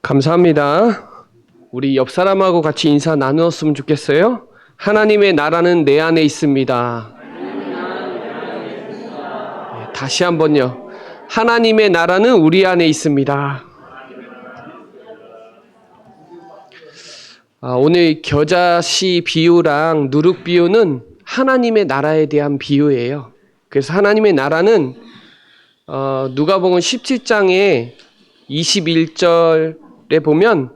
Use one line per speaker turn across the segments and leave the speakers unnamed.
감사합니다. 우리 옆 사람하고 같이 인사 나누었으면 좋겠어요. 하나님의 나라는 내 안에 있습니다. 네, 다시 한번요. 하나님의 나라는 우리 안에 있습니다. 오늘 겨자씨 비유랑 누룩 비유는 하나님의 나라에 대한 비유예요. 그래서 하나님의 나라는 누가복음 17장에 21절에 보면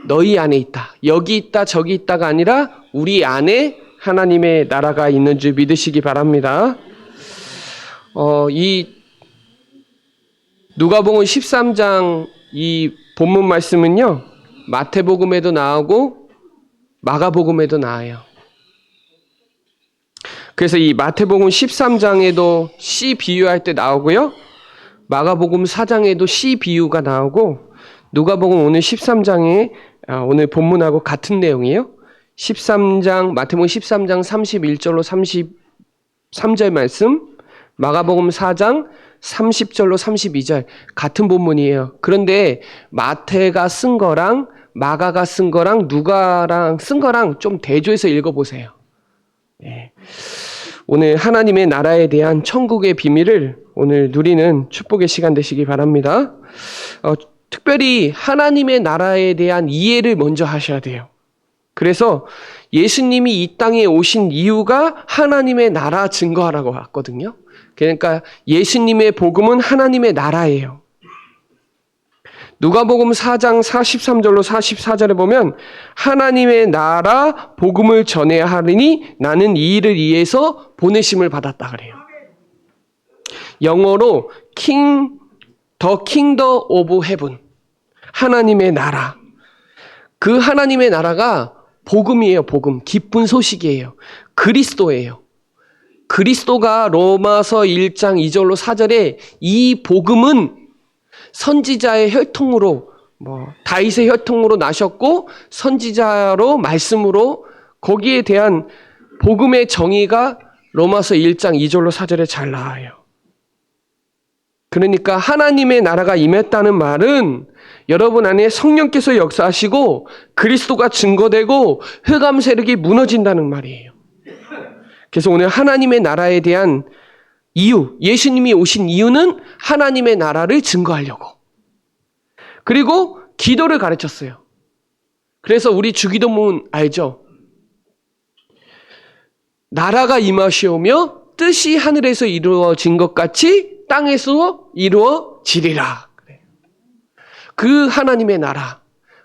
너희 안에 있다. 여기 있다 저기 있다가 아니라 우리 안에 하나님의 나라가 있는 줄 믿으시기 바랍니다. 이 누가복음 13장 이 본문 말씀은요. 마태복음에도 나오고 마가복음에도 나와요. 그래서 이 마태복음 13장에도 씨 비유할 때 나오고요. 마가복음 4장에도 씨 비유가 나오고 누가복음 오늘 13장에 오늘 본문하고 같은 내용이에요. 13장 마태복음 13장 31절로 33절 말씀, 마가복음 4장 30절로 32절 같은 본문이에요. 그런데 마태가 쓴 거랑 마가가 쓴 거랑 누가랑 쓴 거랑 좀 대조해서 읽어보세요. 네. 오늘 하나님의 나라에 대한 천국의 비밀을 오늘 누리는 축복의 시간 되시기 바랍니다. 특별히 하나님의 나라에 대한 이해를 먼저 하셔야 돼요. 그래서 예수님이 이 땅에 오신 이유가 하나님의 나라 증거하라고 왔거든요. 그러니까 예수님의 복음은 하나님의 나라예요. 누가복음 4장 43절로 44절에 보면 하나님의 나라 복음을 전해야 하리니 나는 이 일을 위해서 보내심을 받았다 그래요. 영어로 The Kingdom of Heaven, 하나님의 나라. 그 하나님의 나라가 복음이에요. 복음, 기쁜 소식이에요. 그리스도예요. 그리스도가 로마서 1장 2절로 4절에 이 복음은 선지자의 혈통으로 다윗의 혈통으로 나셨고 선지자로 말씀으로 거기에 대한 복음의 정의가 로마서 1장 2절로 4절에 잘 나와요. 그러니까 하나님의 나라가 임했다는 말은 여러분 안에 성령께서 역사하시고 그리스도가 증거되고 흑암 세력이 무너진다는 말이에요. 그래서 오늘 하나님의 나라에 대한 이유, 예수님이 오신 이유는 하나님의 나라를 증거하려고. 그리고 기도를 가르쳤어요. 그래서 우리 주기도문 알죠? 나라가 임하시오며 뜻이 하늘에서 이루어진 것 같이 땅에서 이루어지리라. 그 하나님의 나라.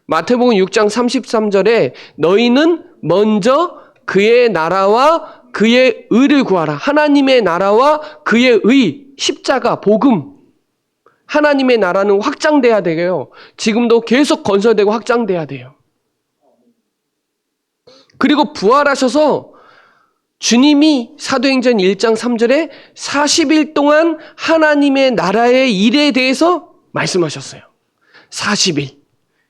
마태복음 6장 33절에 너희는 먼저 그의 나라와 그의 의를 구하라. 하나님의 나라와 그의 의, 십자가, 복음. 하나님의 나라는 확장돼야 돼요. 지금도 계속 건설되고 확장돼야 돼요. 그리고 부활하셔서 주님이 사도행전 1장 3절에 40일 동안 하나님의 나라의 일에 대해서 말씀하셨어요. 40일.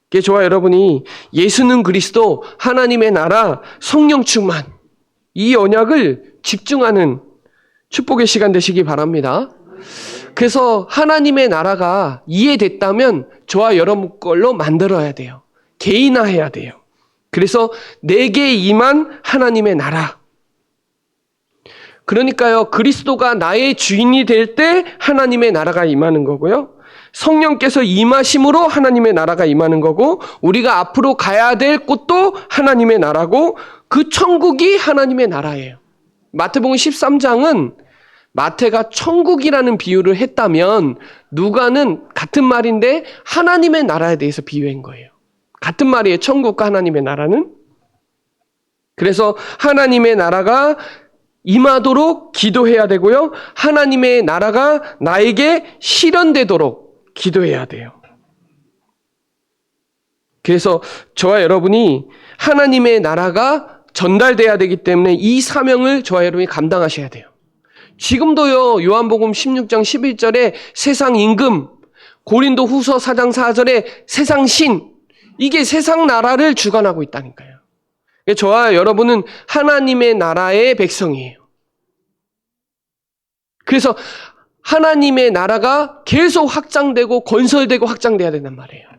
그게 저와 여러분이 예수는 그리스도, 하나님의 나라, 성령 충만, 이 언약을 집중하는 축복의 시간 되시기 바랍니다. 그래서 하나님의 나라가 이해됐다면 저와 여러분 걸로 만들어야 돼요. 개인화해야 돼요. 그래서 내게 임한 하나님의 나라. 그러니까요, 그리스도가 나의 주인이 될 때 하나님의 나라가 임하는 거고요. 성령께서 임하심으로 하나님의 나라가 임하는 거고, 우리가 앞으로 가야 될 곳도 하나님의 나라고, 그 천국이 하나님의 나라예요. 마태복음 13장은 마태가 천국이라는 비유를 했다면 누가는 같은 말인데 하나님의 나라에 대해서 비유한 거예요. 같은 말이에요. 천국과 하나님의 나라는. 그래서 하나님의 나라가 임하도록 기도해야 되고요. 하나님의 나라가 나에게 실현되도록 기도해야 돼요. 그래서 저와 여러분이 하나님의 나라가 전달돼야 되기 때문에 이 사명을 저와 여러분이 감당하셔야 돼요. 지금도요, 요한복음 16장 11절에 세상 임금, 고린도 후서 4장 4절에 세상 신, 이게 세상 나라를 주관하고 있다니까요. 저와 여러분은 하나님의 나라의 백성이에요. 그래서 하나님의 나라가 계속 확장되고 건설되고 확장돼야 된단 말이에요.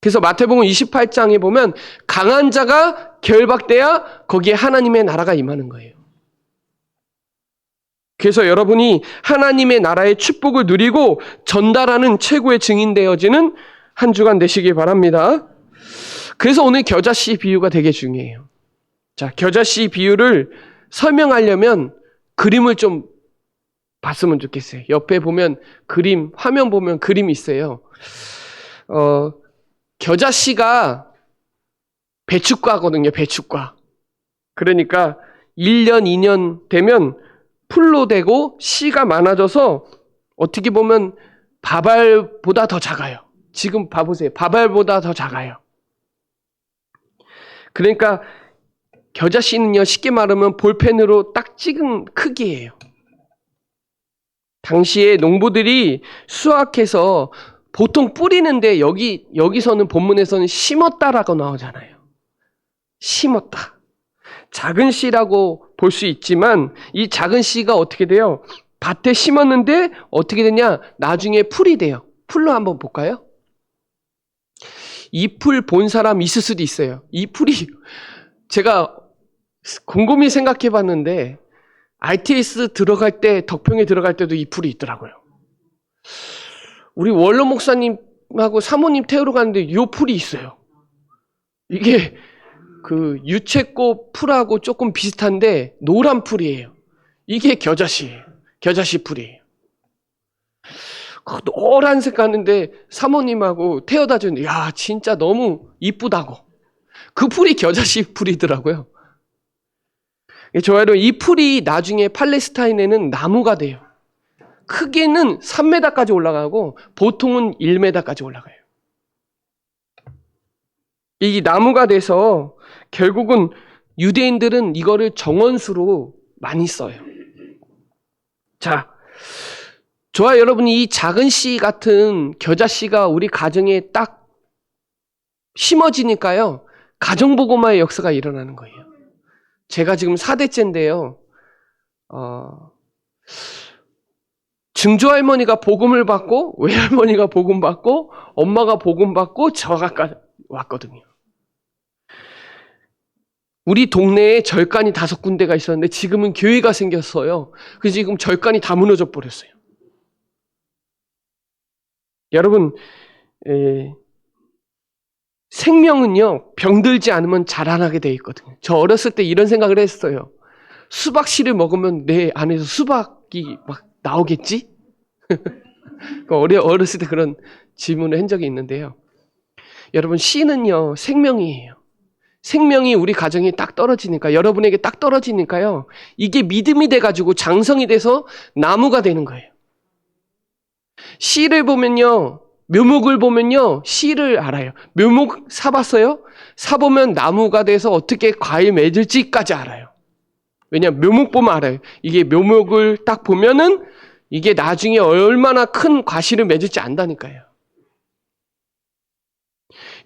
그래서 마태복음 28장에 보면 강한 자가 결박돼야 거기에 하나님의 나라가 임하는 거예요. 그래서 여러분이 하나님의 나라의 축복을 누리고 전달하는 최고의 증인 되어지는 한 주간 되시기 바랍니다. 그래서 오늘 겨자씨 비유가 되게 중요해요. 자, 겨자씨 비유를 설명하려면 그림을 좀 봤으면 좋겠어요. 옆에 보면 그림, 화면 보면 그림이 있어요. 겨자씨가 배춧가거든요, 배춧가. 그러니까 1년, 2년 되면 풀로 되고 씨가 많아져서 어떻게 보면 밥알보다 더 작아요. 지금 봐보세요. 밥알보다 더 작아요. 그러니까 겨자씨는요, 쉽게 말하면 볼펜으로 딱 찍은 크기예요. 당시에 농부들이 수확해서 보통 뿌리는데 여기서는 본문에서는 심었다라고 나오잖아요. 심었다. 작은 씨라고 볼 수 있지만 이 작은 씨가 어떻게 돼요? 밭에 심었는데 어떻게 되냐? 나중에 풀이 돼요. 풀로 한번 볼까요? 이 풀 본 사람 있을 수도 있어요. 이 풀이 제가 곰곰이 생각해 봤는데 RTS 들어갈 때, 덕평에 들어갈 때도 이 풀이 있더라고요. 우리 원로 목사님하고 사모님 태우러 가는데 이 풀이 있어요. 이게 그 유채꽃 풀하고 조금 비슷한데 노란 풀이에요. 이게 겨자씨예요. 겨자씨 풀이에요. 노란색 가는데 사모님하고 태워다 주는데 야 진짜 너무 이쁘다고. 그 풀이 겨자씨 풀이더라고요. 좋아요. 이 풀이 나중에 팔레스타인에는 나무가 돼요. 크기는 3m까지 올라가고 보통은 1m까지 올라가요. 이 나무가 돼서 결국은 유대인들은 이거를 정원수로 많이 써요. 자, 저와 여러분이 이 작은 씨 같은 겨자씨가 우리 가정에 딱 심어지니까요. 가정복음화의 역사가 일어나는 거예요. 제가 지금 4대째인데요. 증조할머니가 복음을 받고 외할머니가 복음 받고 엄마가 복음 받고 저가 왔거든요. 우리 동네에 절간이 5군데가 있었는데 지금은 교회가 생겼어요. 그래서 지금 절간이 다 무너져 버렸어요. 여러분, 생명은요, 병들지 않으면 자라나게 돼 있거든요. 저 어렸을 때 이런 생각을 했어요. 수박씨를 먹으면 내 안에서 수박이 막 나오겠지? 어렸을 때 그런 질문을 한 적이 있는데요. 여러분, 씨는요, 생명이에요. 생명이 우리 가정에 딱 떨어지니까, 여러분에게 딱 떨어지니까요, 이게 믿음이 돼가지고 장성이 돼서 나무가 되는 거예요. 씨를 보면요, 묘목을 보면요, 씨를 알아요. 묘목 사봤어요? 사보면 나무가 돼서 어떻게 과일 맺을지까지 알아요. 왜냐면 묘목 보면 알아요. 이게 묘목을 딱 보면은 이게 나중에 얼마나 큰 과실을 맺을지 안다니까요.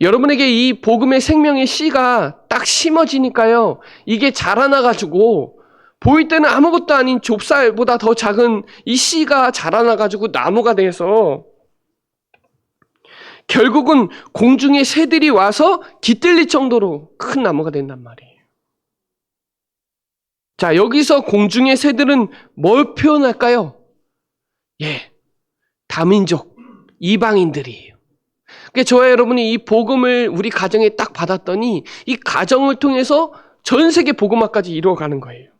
여러분에게 이 복음의 생명의 씨가 딱 심어지니까요. 이게 자라나가지고 보일 때는 아무것도 아닌 좁쌀보다 더 작은 이 씨가 자라나가지고 나무가 돼서 결국은 공중의 새들이 와서 깃들릴 정도로 큰 나무가 된단 말이에요. 자, 여기서 공중의 새들은 뭘 표현할까요? 다민족, 이방인들이에요. 그러니까 저와 여러분이 이 복음을 우리 가정에 딱 받았더니 이 가정을 통해서 전 세계 복음화까지 이루어가는 거예요.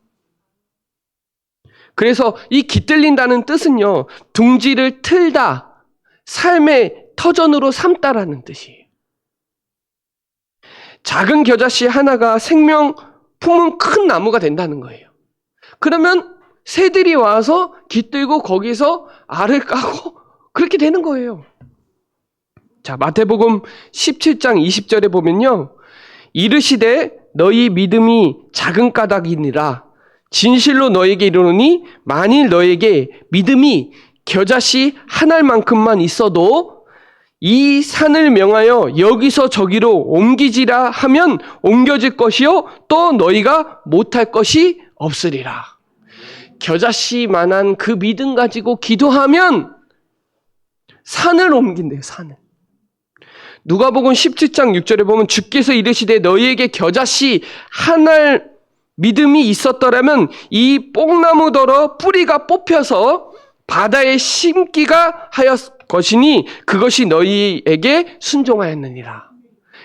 그래서 이 깃들린다는 뜻은요, 둥지를 틀다, 삶의 터전으로 삼다라는 뜻이에요. 작은 겨자씨 하나가 생명 품은 큰 나무가 된다는 거예요. 그러면 새들이 와서 깃들고 거기서 알을 까고 그렇게 되는 거예요. 자, 마태복음 17장 20절에 보면요. 이르시되 너희 믿음이 작은 까닭이니라. 진실로 너에게 이르노니 만일 너에게 믿음이 겨자씨 한 알만큼만 있어도 이 산을 명하여 여기서 저기로 옮기지라 하면 옮겨질 것이요 또 너희가 못할 것이 없으리라. 겨자씨만한 그 믿음 가지고 기도하면 산을 옮긴대요. 산을. 누가복음 17장 6절에 보면 주께서 이르시되 너희에게 겨자씨 한 알 믿음이 있었더라면 이 뽕나무더러 뿌리가 뽑혀서 바다에 심기가 하였 것이니 그것이 너희에게 순종하였느니라.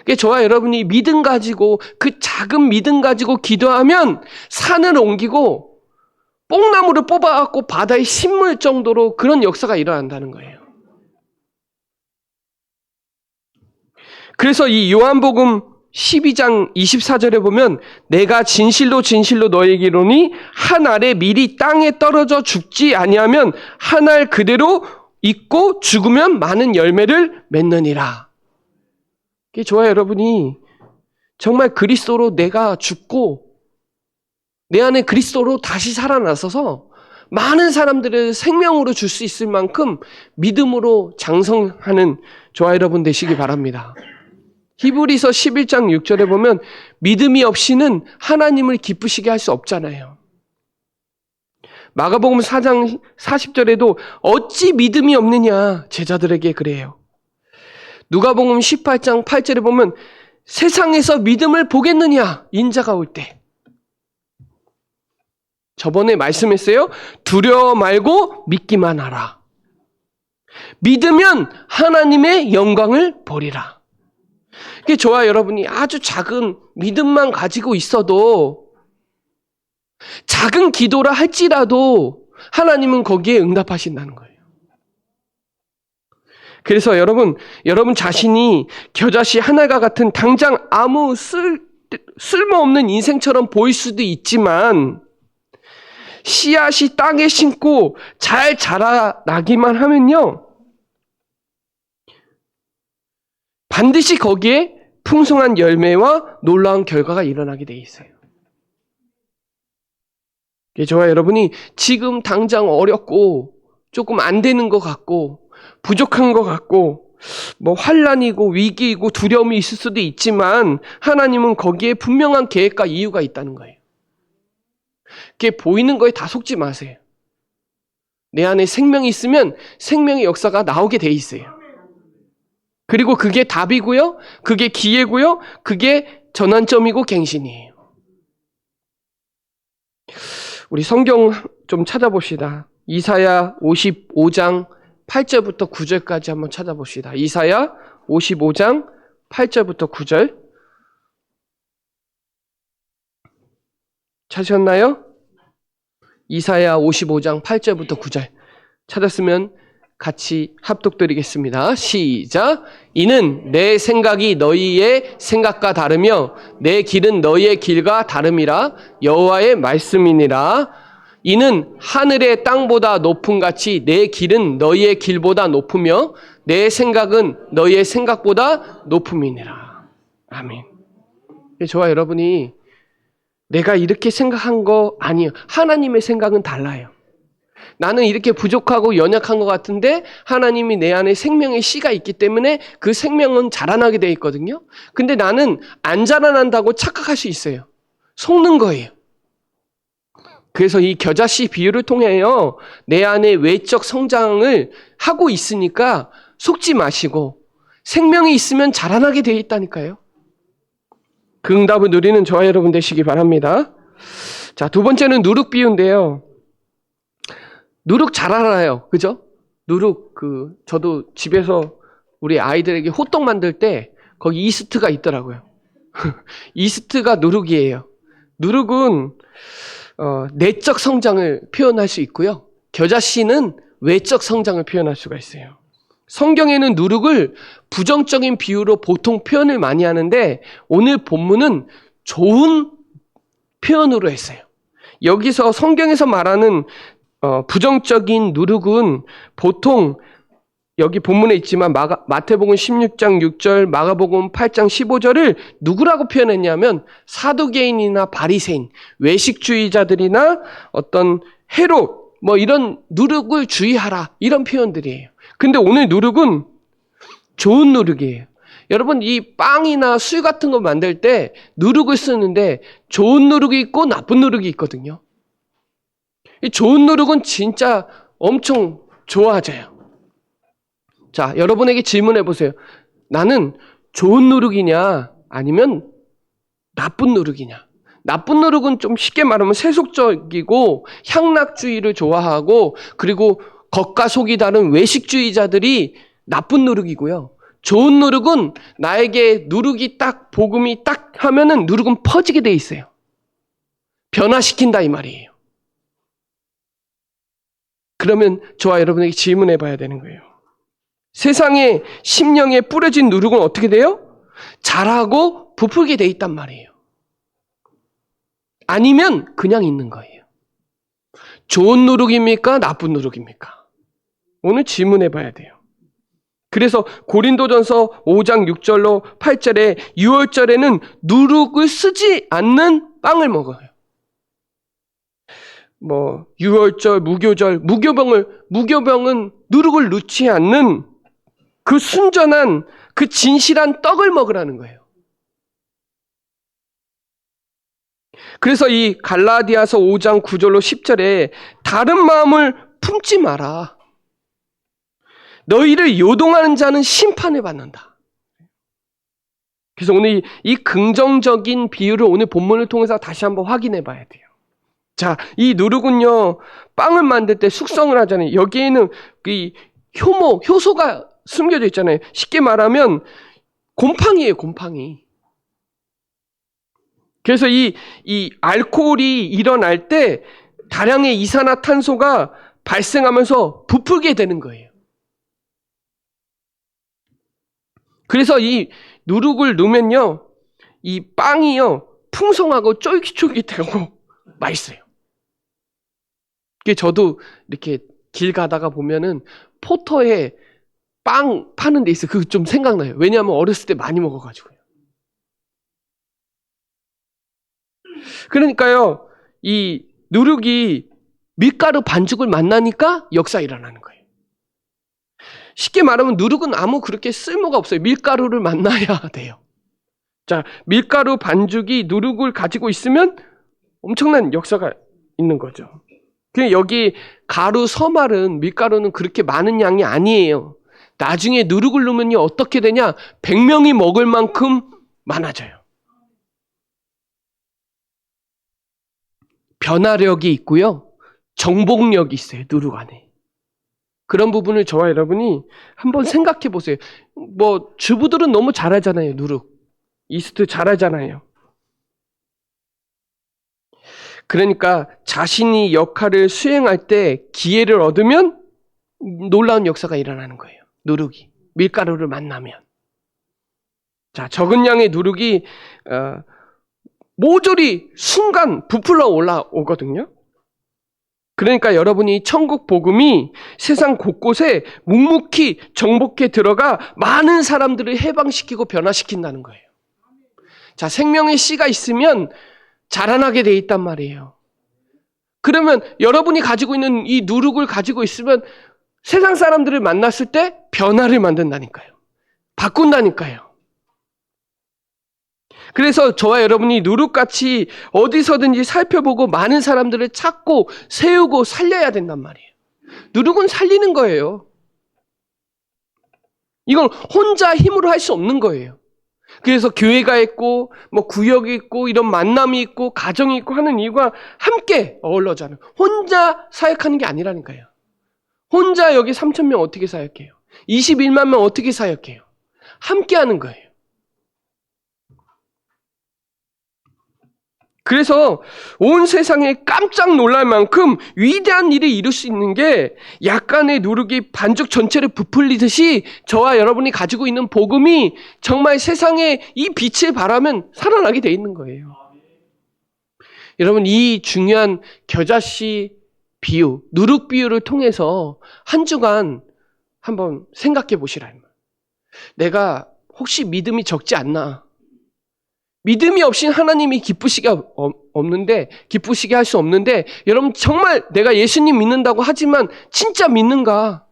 그러니까 저와 여러분이 믿음 가지고 그 작은 믿음 가지고 기도하면 산을 옮기고 뽕나무를 뽑아갖고 바다에 심을 정도로 그런 역사가 일어난다는 거예요. 그래서 이 요한복음 12장 24절에 보면 내가 진실로 진실로 너에게 이르노니 한 알에 밀이 땅에 떨어져 죽지 아니하면 한 알 그대로 있고 죽으면 많은 열매를 맺느니라. 저와 여러분이 정말 그리스도로 내가 죽고 내 안에 그리스도로 다시 살아나서서 많은 사람들을 생명으로 줄 수 있을 만큼 믿음으로 장성하는 저와 여러분 되시기 바랍니다. 히브리서 11장 6절에 보면 믿음이 없이는 하나님을 기쁘시게 할 수 없잖아요. 마가복음 4장 40절에도 어찌 믿음이 없느냐 제자들에게 그래요. 누가복음 18장 8절에 보면 세상에서 믿음을 보겠느냐 인자가 올 때. 저번에 말씀했어요. 두려워 말고 믿기만 하라. 믿으면 하나님의 영광을 보리라. 저와 여러분이 아주 작은 믿음만 가지고 있어도 작은 기도라 할지라도 하나님은 거기에 응답하신다는 거예요. 그래서 여러분 자신이 겨자씨 하나가 같은 당장 아무 쓸모없는 인생처럼 보일 수도 있지만 씨앗이 땅에 심고 잘 자라나기만 하면요. 반드시 거기에 풍성한 열매와 놀라운 결과가 일어나게 돼 있어요. 저와 여러분이 지금 당장 어렵고 조금 안 되는 것 같고 부족한 것 같고 뭐 환난이고 위기이고 두려움이 있을 수도 있지만 하나님은 거기에 분명한 계획과 이유가 있다는 거예요. 그게 보이는 거에 다 속지 마세요. 내 안에 생명이 있으면 생명의 역사가 나오게 돼 있어요. 그리고 그게 답이고요. 그게 기회고요. 그게 전환점이고 갱신이에요. 우리 성경 좀 찾아봅시다. 이사야 55장 8절부터 9절까지 한번 찾아봅시다. 이사야 55장 8절부터 9절. 찾으셨나요? 이사야 55장 8절부터 9절. 찾았으면 같이 합독드리겠습니다. 시작. 이는 내 생각이 너희의 생각과 다르며 내 길은 너희의 길과 다름이라 여호와의 말씀이니라. 이는 하늘의 땅보다 높음 같이 내 길은 너희의 길보다 높으며 내 생각은 너희의 생각보다 높음이니라. 아멘. 저와 여러분이 내가 이렇게 생각한 거 아니에요. 하나님의 생각은 달라요. 나는 이렇게 부족하고 연약한 것 같은데 하나님이 내 안에 생명의 씨가 있기 때문에 그 생명은 자라나게 돼 있거든요. 근데 나는 안 자라난다고 착각할 수 있어요. 속는 거예요. 그래서 이 겨자씨 비유를 통해요. 내 안에 외적 성장을 하고 있으니까 속지 마시고 생명이 있으면 자라나게 돼 있다니까요. 그 응답을 누리는 저와 여러분 되시기 바랍니다. 자, 두 번째는 누룩 비유인데요. 누룩 잘 알아요. 그죠? 누룩, 저도 집에서 우리 아이들에게 호떡 만들 때 거기 이스트가 있더라고요. 이스트가 누룩이에요. 누룩은, 내적 성장을 표현할 수 있고요. 겨자씨는 외적 성장을 표현할 수가 있어요. 성경에는 누룩을 부정적인 비유로 보통 표현을 많이 하는데 오늘 본문은 좋은 표현으로 했어요. 여기서 성경에서 말하는 부정적인 누룩은 보통 여기 본문에 있지만 마태복음 16장 6절, 마가복음 8장 15절을 누구라고 표현했냐면 사두개인이나 바리새인, 외식주의자들이나 어떤 헤롯 뭐 이런 누룩을 주의하라 이런 표현들이에요. 근데 오늘 누룩은 좋은 누룩이에요. 여러분 이 빵이나 술 같은 거 만들 때 누룩을 쓰는데 좋은 누룩이 있고 나쁜 누룩이 있거든요. 이 좋은 누룩은 진짜 엄청 좋아져요. 자, 여러분에게 질문해 보세요. 나는 좋은 누룩이냐 아니면 나쁜 누룩이냐. 나쁜 누룩은 좀 쉽게 말하면 세속적이고 향락주의를 좋아하고 그리고 겉과 속이 다른 외식주의자들이 나쁜 누룩이고요. 좋은 누룩은 나에게 누룩이 딱 복음이 딱 하면은 누룩은 퍼지게 돼 있어요. 변화시킨다 이 말이에요. 그러면 저와 여러분에게 질문해 봐야 되는 거예요. 세상에 심령에 뿌려진 누룩은 어떻게 돼요? 자라고 부풀게 돼 있단 말이에요. 아니면 그냥 있는 거예요. 좋은 누룩입니까? 나쁜 누룩입니까? 오늘 질문해 봐야 돼요. 그래서 고린도전서 5장 6절로 8절에 6월절에는 누룩을 쓰지 않는 빵을 먹어요. 6월절, 무교절, 무교병은 누룩을 넣지 않는 그 순전한 그 진실한 떡을 먹으라는 거예요. 그래서 이 갈라디아서 5장 9절로 10절에 다른 마음을 품지 마라. 너희를 요동하는 자는 심판을 받는다. 그래서 오늘 이 긍정적인 비유를 오늘 본문을 통해서 다시 한번 확인해 봐야 돼요. 자, 이 누룩은요, 빵을 만들 때 숙성을 하잖아요. 여기에는 이 효소가 숨겨져 있잖아요. 쉽게 말하면 곰팡이에요, 곰팡이. 그래서 이 알코올이 일어날 때 다량의 이산화탄소가 발생하면서 부풀게 되는 거예요. 그래서 이 누룩을 넣으면요, 이 빵이요, 풍성하고 쫄깃쫄깃하고 맛있어요. 저도 이렇게 길 가다가 보면은 포터에 빵 파는 데 있어요. 그거 좀 생각나요. 왜냐하면 어렸을 때 많이 먹어가지고요. 그러니까요, 이 누룩이 밀가루 반죽을 만나니까 역사 일어나는 거예요. 쉽게 말하면 누룩은 아무 그렇게 쓸모가 없어요. 밀가루를 만나야 돼요. 자, 밀가루 반죽이 누룩을 가지고 있으면 엄청난 역사가 있는 거죠. 여기 가루 서말은 밀가루는 그렇게 많은 양이 아니에요. 나중에 누룩을 넣으면 어떻게 되냐? 100명이 먹을 만큼 많아져요. 변화력이 있고요. 정복력이 있어요. 누룩 안에. 그런 부분을 저와 여러분이 한번 생각해 보세요. 주부들은 너무 잘하잖아요. 누룩. 이스트 잘하잖아요. 그러니까 자신이 역할을 수행할 때 기회를 얻으면 놀라운 역사가 일어나는 거예요. 누룩이. 밀가루를 만나면. 자, 적은 양의 누룩이 모조리 순간 부풀어 올라오거든요. 그러니까 여러분이 천국 복음이 세상 곳곳에 묵묵히 정복해 들어가 많은 사람들을 해방시키고 변화시킨다는 거예요. 자, 생명의 씨가 있으면 자라나게 돼 있단 말이에요. 그러면 여러분이 가지고 있는 이 누룩을 가지고 있으면 세상 사람들을 만났을 때 변화를 만든다니까요. 바꾼다니까요. 그래서 저와 여러분이 누룩같이 어디서든지 살펴보고 많은 사람들을 찾고 세우고 살려야 된단 말이에요. 누룩은 살리는 거예요. 이건 혼자 힘으로 할 수 없는 거예요. 그래서 교회가 있고 구역이 있고 이런 만남이 있고 가정이 있고 하는 이유가 함께 어우러져요. 혼자 사역하는 게 아니라니까요. 혼자 여기 3,000명 어떻게 사역해요? 21만 명 어떻게 사역해요? 함께 하는 거예요. 그래서 온 세상에 깜짝 놀랄 만큼 위대한 일을 이룰 수 있는 게 약간의 누룩이 반죽 전체를 부풀리듯이 저와 여러분이 가지고 있는 복음이 정말 세상에 이 빛을 발하면 살아나게 돼 있는 거예요. 여러분, 이 중요한 겨자씨 비유, 누룩 비유를 통해서 한 주간 한번 생각해 보시라. 내가 혹시 믿음이 적지 않나? 믿음이 없이 하나님이 기쁘시게 할 수 없는데, 여러분 정말 내가 예수님 믿는다고 하지만 진짜 믿는가?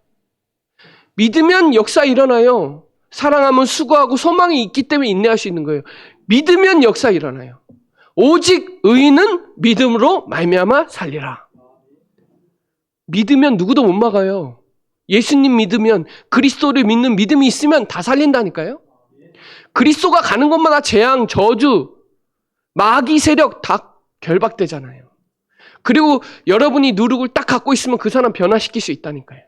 믿으면 역사 일어나요. 사랑하면 수고하고 소망이 있기 때문에 인내할 수 있는 거예요. 믿으면 역사 일어나요. 오직 의인은 믿음으로 말미암아 살리라. 믿으면 누구도 못 막아요. 예수님 믿으면, 그리스도를 믿는 믿음이 있으면 다 살린다니까요. 그리스도가 가는 곳마다 재앙, 저주, 마귀 세력 다 결박되잖아요. 그리고 여러분이 누룩을 딱 갖고 있으면 그 사람 변화시킬 수 있다니까요.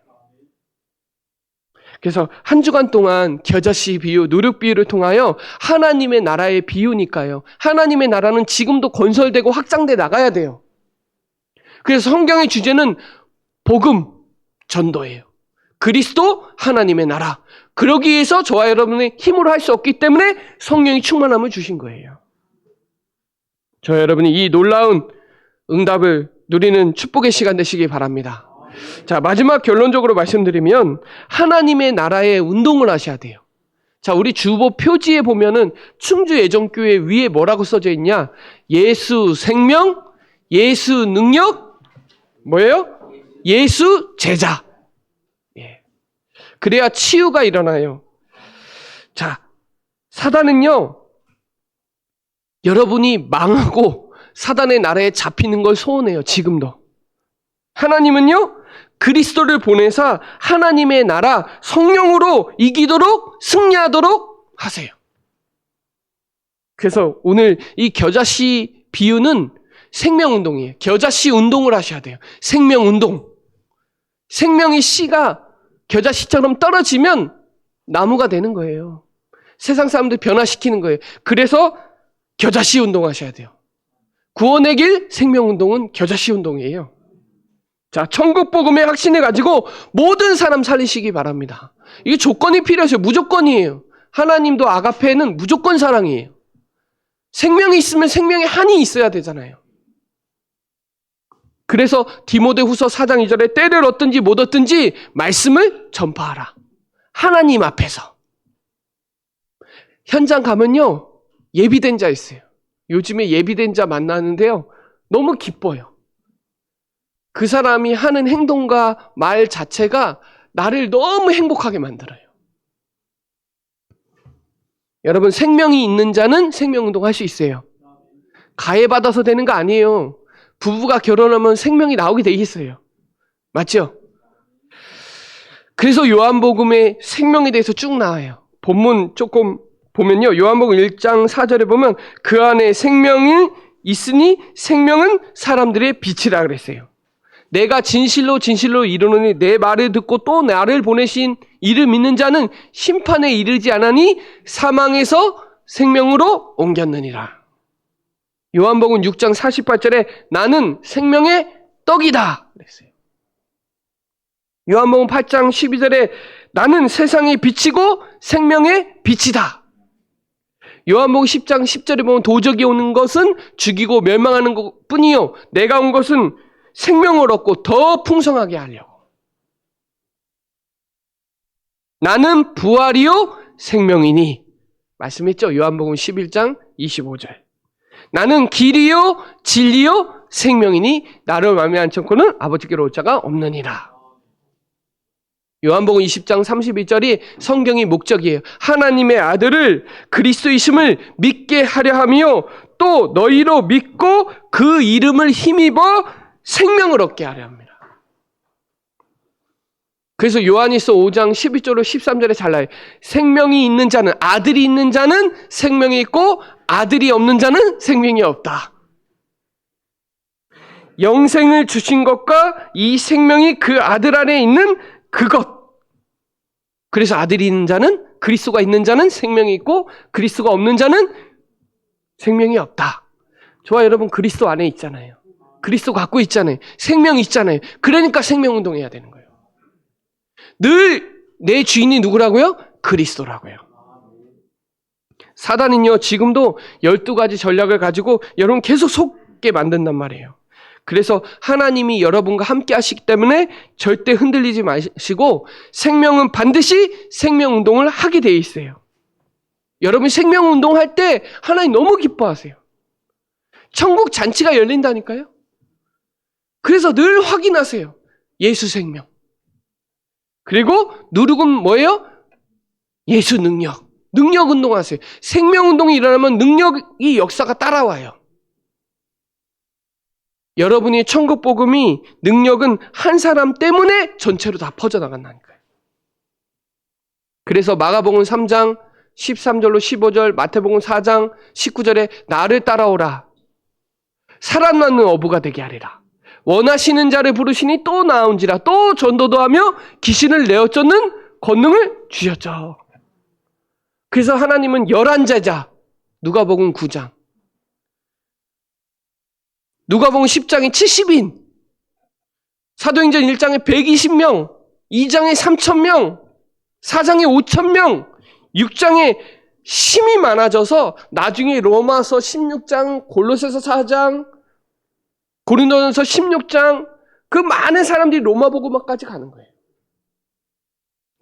그래서 한 주간 동안 겨자씨 비유, 누룩 비유를 통하여 하나님의 나라의 비유니까요. 하나님의 나라는 지금도 건설되고 확장돼 나가야 돼요. 그래서 성경의 주제는 복음, 전도예요. 그리스도, 하나님의 나라. 그러기 위해서 저와 여러분의 힘으로 할 수 없기 때문에 성령이 충만함을 주신 거예요. 저와 여러분이 이 놀라운 응답을 누리는 축복의 시간 되시기 바랍니다. 자, 마지막 결론적으로 말씀드리면 하나님의 나라의 운동을 하셔야 돼요. 자, 우리 주보 표지에 보면은 충주 예정교회 위에 뭐라고 써져 있냐? 예수 생명, 예수 능력, 뭐예요? 예수 제자. 예. 그래야 치유가 일어나요. 자, 사단은요, 여러분이 망하고 사단의 나라에 잡히는 걸 소원해요. 지금도. 하나님은요, 그리스도를 보내사 하나님의 나라 성령으로 이기도록 승리하도록 하세요. 그래서 오늘 이 겨자씨 비유는 생명운동이에요. 겨자씨 운동을 하셔야 돼요. 생명운동. 생명의 씨가 겨자씨처럼 떨어지면 나무가 되는 거예요. 세상 사람들 변화시키는 거예요. 그래서 겨자씨 운동하셔야 돼요. 구원의 길 생명운동은 겨자씨 운동이에요. 자, 천국 복음의 확신을 가지고 모든 사람 살리시기 바랍니다. 이게 조건이 필요하세요. 무조건이에요. 하나님도 아가페는 무조건 사랑이에요. 생명이 있으면 생명의 한이 있어야 되잖아요. 그래서 디모데후서 4장 2절에 때를 얻든지 못 얻든지 말씀을 전파하라. 하나님 앞에서. 현장 가면요, 예비된 자 있어요. 요즘에 예비된 자 만나는데요, 너무 기뻐요. 그 사람이 하는 행동과 말 자체가 나를 너무 행복하게 만들어요. 여러분, 생명이 있는 자는 생명운동 할 수 있어요. 가해받아서 되는 거 아니에요. 부부가 결혼하면 생명이 나오게 돼 있어요. 맞죠? 그래서 요한복음의 생명에 대해서 쭉 나와요. 본문 조금 보면요, 요한복음 1장 4절에 보면 그 안에 생명이 있으니 생명은 사람들의 빛이라 그랬어요. 내가 진실로 진실로 이르노니 내 말을 듣고 또 나를 보내신 이를 믿는 자는 심판에 이르지 않으니 사망에서 생명으로 옮겼느니라. 요한복음 6장 48절에 나는 생명의 떡이다 그랬어요. 요한복음 8장 12절에 나는 세상의 빛이고 생명의 빛이다. 요한복음 10장 10절에 보면 도적이 오는 것은 죽이고 멸망하는 것 뿐이요 내가 온 것은 생명을 얻고 더 풍성하게 하려고. 나는 부활이요 생명이니 말씀했죠. 요한복음 11장 25절. 나는 길이요 진리요 생명이니 나를 말미암지 않고는 아버지께로 올 자가 없느니라. 요한복음 20장 31절이 성경의 목적이에요. 하나님의 아들을 그리스도이심을 믿게 하려 하며 또 너희로 믿고 그 이름을 힘입어 생명을 얻게 하려 합니다. 그래서 요한일서 5장 12절로 13절에 잘라요. 생명이 있는 자는, 아들이 있는 자는 생명이 있고 아들이 없는 자는 생명이 없다. 영생을 주신 것과 이 생명이 그 아들 안에 있는 그것. 그래서 아들이 있는 자는, 그리스도가 있는 자는 생명이 있고 그리스도가 없는 자는 생명이 없다. 저와 여러분 그리스도 안에 있잖아요. 그리스도 갖고 있잖아요. 생명이 있잖아요. 그러니까 생명운동 해야 되는 거예요. 늘 내 주인이 누구라고요? 그리스도라고요. 사단은요, 지금도 12가지 전략을 가지고 여러분 계속 속게 만든단 말이에요. 그래서 하나님이 여러분과 함께 하시기 때문에 절대 흔들리지 마시고 생명은 반드시 생명운동을 하게 돼 있어요. 여러분이 생명운동할 때 하나님 너무 기뻐하세요. 천국 잔치가 열린다니까요. 그래서 늘 확인하세요. 예수 생명. 그리고 누룩은 뭐예요? 예수 능력. 능력 운동하세요. 생명 운동이 일어나면 능력이 역사가 따라와요. 여러분이 천국 복음이 능력은 한 사람 때문에 전체로 다 퍼져나간다니까요. 그래서 마가복음 3장 13절로 15절, 마태복음 4장 19절에 나를 따라오라. 살아남는 어부가 되게 하리라. 원하시는 자를 부르시니 또 나온지라. 또 전도도 하며 귀신을 내어 쫓는 권능을 주셨죠. 그래서 하나님은 11제자, 누가복음 9장, 누가복음 10장에 70인, 사도행전 1장에 120명, 2장에 3,000명, 4장에 5,000명, 6장에 힘이 많아져서 나중에 로마서 16장, 골로새서 4장, 고린도전서 16장, 그 많은 사람들이 로마 복음화까지 가는 거예요.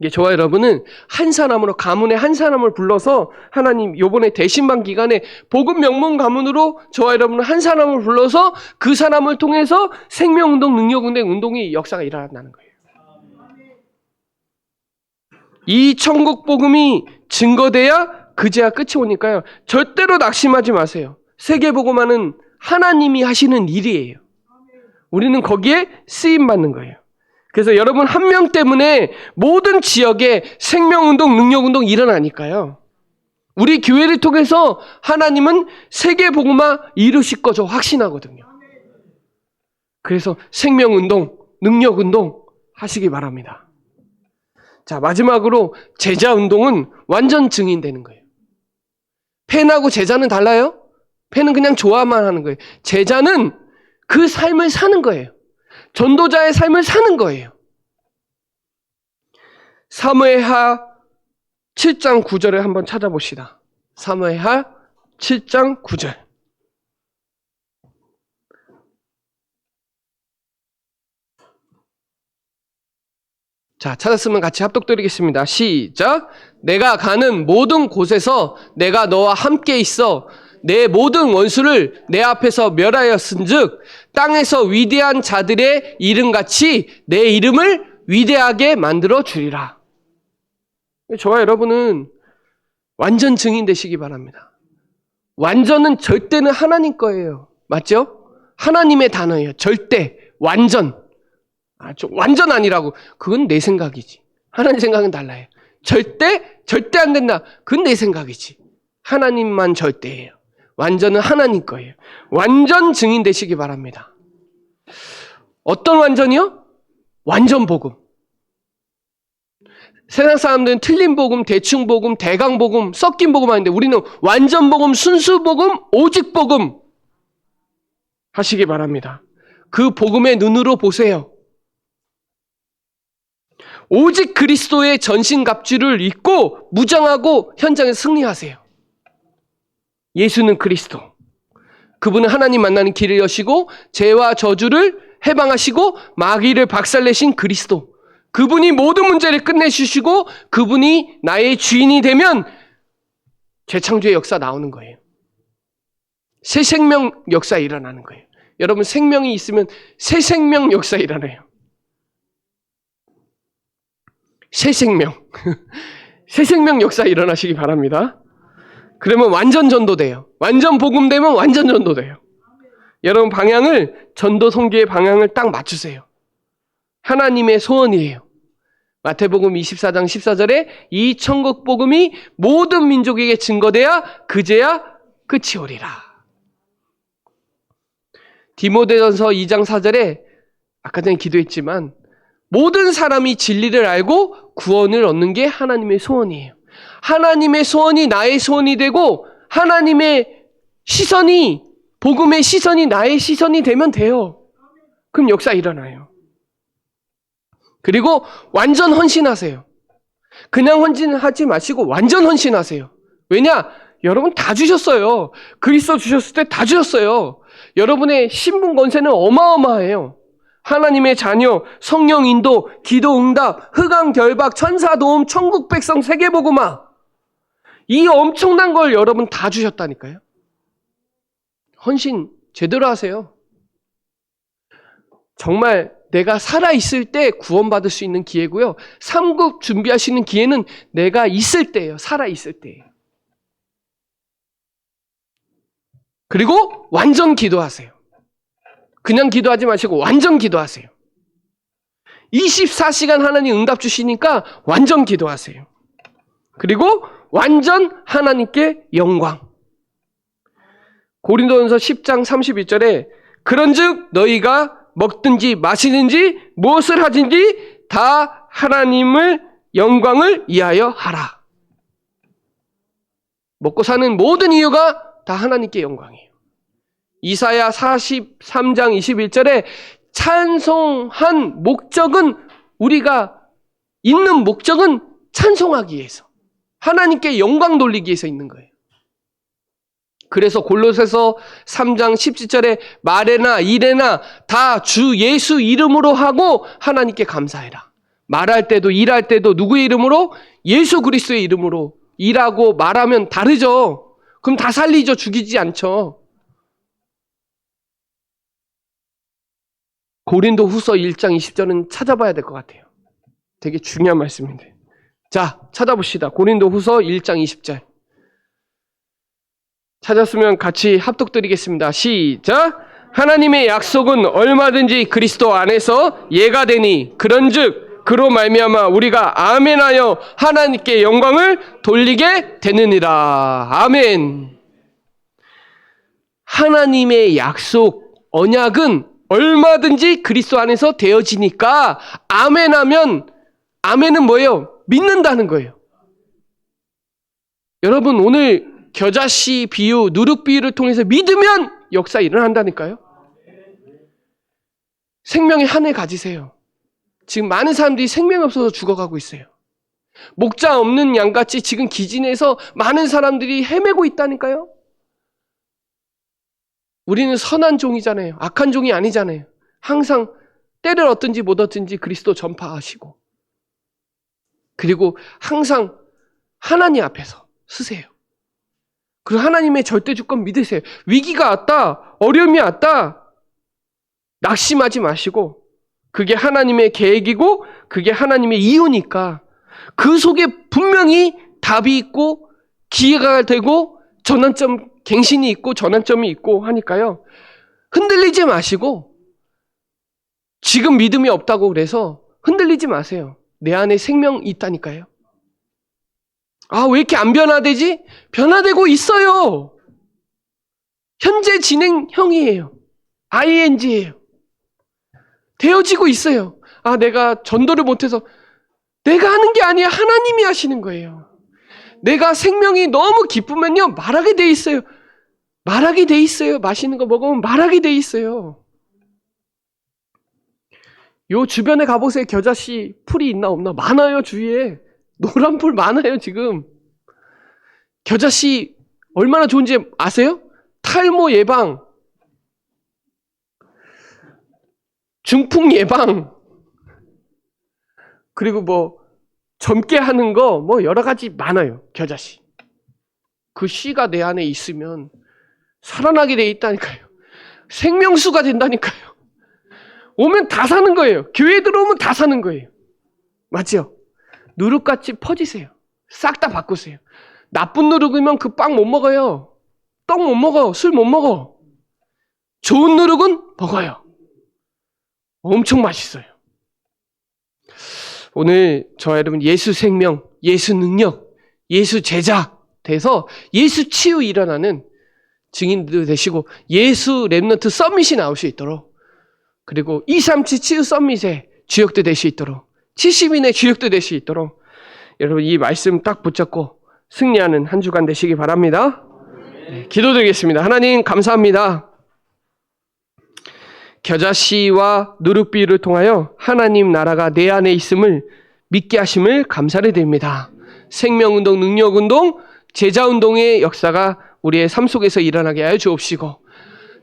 이게 저와 여러분은 한 사람으로, 가문의 한 사람을 불러서 하나님 요번에 대신반 기간에 복음 명문 가문으로 저와 여러분은 한 사람을 불러서 그 사람을 통해서 생명운동, 능력운동의 역사가 일어난다는 거예요. 이 천국 복음이 증거돼야 그제야 끝이 오니까요. 절대로 낙심하지 마세요. 세계복음화는 하나님이 하시는 일이에요. 우리는 거기에 쓰임받는 거예요. 그래서 여러분 한 명 때문에 모든 지역에 생명운동, 능력운동 일어나니까요. 우리 교회를 통해서 하나님은 세계복음화 이루실 거 저 확신하거든요. 그래서 생명운동, 능력운동 하시기 바랍니다. 자, 마지막으로 제자운동은 완전 증인되는 거예요. 팬하고 제자는 달라요? 팬은 그냥 좋아만 하는 거예요. 제자는 그 삶을 사는 거예요. 전도자의 삶을 사는 거예요. 사무엘하 7장 9절을 한번 찾아봅시다. 사무엘하 7장 9절. 자, 찾았으면 같이 합독드리겠습니다. 시작. 내가 가는 모든 곳에서 내가 너와 함께 있어 내 모든 원수를 내 앞에서 멸하였은즉 땅에서 위대한 자들의 이름같이 내 이름을 위대하게 만들어 주리라. 저와 여러분은 완전 증인 되시기 바랍니다. 완전은 절대는 하나님 거예요. 맞죠? 하나님의 단어예요. 절대, 완전. 완전 아니라고. 그건 내 생각이지. 하나님 생각은 달라요. 절대 안 된다. 그건 내 생각이지. 하나님만 절대예요. 완전은 하나님 거예요. 완전 증인 되시기 바랍니다. 어떤 완전이요? 완전 복음. 세상 사람들은 틀린 복음, 대충 복음, 대강 복음, 섞인 복음 하는데 우리는 완전 복음, 순수 복음, 오직 복음 하시기 바랍니다. 그 복음의 눈으로 보세요. 오직 그리스도의 전신갑주를 입고 무장하고 현장에서 승리하세요. 예수는 그리스도. 그분은 하나님 만나는 길을 여시고 죄와 저주를 해방하시고 마귀를 박살내신 그리스도. 그분이 모든 문제를 끝내주시고 그분이 나의 주인이 되면 재창조의 역사 나오는 거예요. 새 생명 역사 일어나는 거예요. 여러분 생명이 있으면 새 생명 역사 일어나요. 새 생명. 새 생명 역사 일어나시기 바랍니다. 그러면 완전 전도돼요. 완전 복음되면 완전 전도돼요. 여러분 방향을, 전도 선교의 방향을 딱 맞추세요. 하나님의 소원이에요. 마태복음 24장 14절에 이 천국 복음이 모든 민족에게 증거돼야 그제야 끝이 오리라. 디모데전서 2장 4절에 아까 전에 기도했지만 모든 사람이 진리를 알고 구원을 얻는 게 하나님의 소원이에요. 하나님의 소원이 나의 소원이 되고 하나님의 시선이, 복음의 시선이 나의 시선이 되면 돼요. 그럼 역사 일어나요. 그리고 완전 헌신하세요. 그냥 헌신하지 마시고 완전 헌신하세요. 왜냐? 여러분 다 주셨어요. 그리스도 주셨을 때 다 주셨어요. 여러분의 신분 권세는 어마어마해요. 하나님의 자녀, 성령 인도, 기도 응답, 흑암 결박, 천사 도움, 천국 백성, 세계복음화. 이 엄청난 걸 여러분 다 주셨다니까요. 헌신 제대로 하세요. 정말 내가 살아있을 때 구원받을 수 있는 기회고요. 삼국 준비하시는 기회는 내가 있을 때예요. 살아있을 때예요. 그리고 완전 기도하세요. 그냥 기도하지 마시고 완전 기도하세요. 24시간 하나님 응답 주시니까 완전 기도하세요. 그리고 완전 하나님께 영광. 고린도전서 10장 31절에 그런즉 너희가 먹든지 마시든지 무엇을 하든지 다 하나님을 영광을 위하여 하라. 먹고 사는 모든 이유가 다 하나님께 영광이에요. 이사야 43장 21절에 찬송한 목적은, 우리가 있는 목적은 찬송하기 위해서, 하나님께 영광 돌리기 위해서 있는 거예요. 그래서 골로새서 3장 17절에 말에나 일에나 다 주 예수 이름으로 하고 하나님께 감사해라. 말할 때도 일할 때도 누구의 이름으로? 예수 그리스도의 이름으로. 일하고 말하면 다르죠. 그럼 다 살리죠. 죽이지 않죠. 고린도 후서 1장 20절은 찾아봐야 될 것 같아요. 되게 중요한 말씀인데. 자, 찾아봅시다. 고린도 후서 1장 20절. 찾았으면 같이 합독드리겠습니다. 시작! 하나님의 약속은 얼마든지 그리스도 안에서 예가 되니 그런즉 그로 말미암아 우리가 아멘하여 하나님께 영광을 돌리게 되느니라. 아멘. 하나님의 약속, 언약은 얼마든지 그리스도 안에서 되어지니까 아멘하면, 아멘은 뭐예요? 믿는다는 거예요. 여러분, 오늘 겨자씨 비유, 누룩 비유를 통해서 믿으면 역사 일어난다니까요. 생명의 한 해 가지세요. 지금 많은 사람들이 생명이 없어서 죽어가고 있어요. 목자 없는 양같이 지금 기진에서 많은 사람들이 헤매고 있다니까요. 우리는 선한 종이잖아요. 악한 종이 아니잖아요. 항상 때를 얻든지 못 얻든지 그리스도 전파하시고, 그리고 항상 하나님 앞에서 쓰세요. 그리고 하나님의 절대 주권 믿으세요. 위기가 왔다, 어려움이 왔다, 낙심하지 마시고, 그게 하나님의 계획이고 그게 하나님의 이유니까 그 속에 분명히 답이 있고 기회가 되고 전환점, 갱신이 있고 전환점이 있고 하니까요. 흔들리지 마시고, 지금 믿음이 없다고 그래서 흔들리지 마세요. 내 안에 생명이 있다니까요. 아, 왜 이렇게 안 변화되지? 변화되고 있어요. 현재 진행형이에요. ing예요. 되어지고 있어요. 아, 내가 전도를 못해서, 내가 하는 게 아니야. 하나님이 하시는 거예요. 내가 생명이 너무 기쁘면요, 말하게 돼 있어요. 말하게 돼 있어요. 맛있는 거 먹으면 말하게 돼 있어요. 요 주변에 가보세요. 겨자씨 풀이 있나 없나? 많아요. 주위에 노란 풀 많아요. 지금 겨자씨 얼마나 좋은지 아세요? 탈모 예방, 중풍 예방, 그리고 뭐 젊게 하는 거 뭐 여러 가지 많아요. 겨자씨. 그 씨가 내 안에 있으면 살아나게 돼 있다니까요. 생명수가 된다니까요. 오면 다 사는 거예요. 교회 들어오면 다 사는 거예요. 맞죠? 누룩같이 퍼지세요. 싹 다 바꾸세요. 나쁜 누룩이면 그 빵 못 먹어요. 떡 못 먹어. 술 못 먹어. 좋은 누룩은 먹어요. 엄청 맛있어요. 오늘 저와 여러분 예수 생명, 예수 능력, 예수 제자 돼서 예수 치유 일어나는 증인도 되시고, 예수 랩넌트 서밋이 나올 수 있도록, 그리고 237 치유 서밋의 주역도 될 수 있도록, 70인의 주역도 될 수 있도록 여러분 이 말씀 딱 붙잡고 승리하는 한 주간 되시기 바랍니다. 네, 기도드리겠습니다. 하나님 감사합니다. 겨자씨와 누룩비유를 통하여 하나님 나라가 내 안에 있음을 믿게 하심을 감사를 드립니다. 생명운동, 능력운동, 제자운동의 역사가 우리의 삶 속에서 일어나게 하여 주옵시고,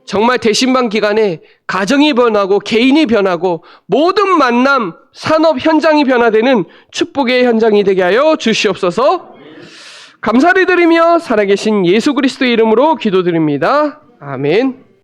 정말 대신방 기간에 가정이 변하고 개인이 변하고 모든 만남, 산업 현장이 변화되는 축복의 현장이 되게 하여 주시옵소서. 감사를 드리며 살아계신 예수 그리스도의 이름으로 기도드립니다. 아멘.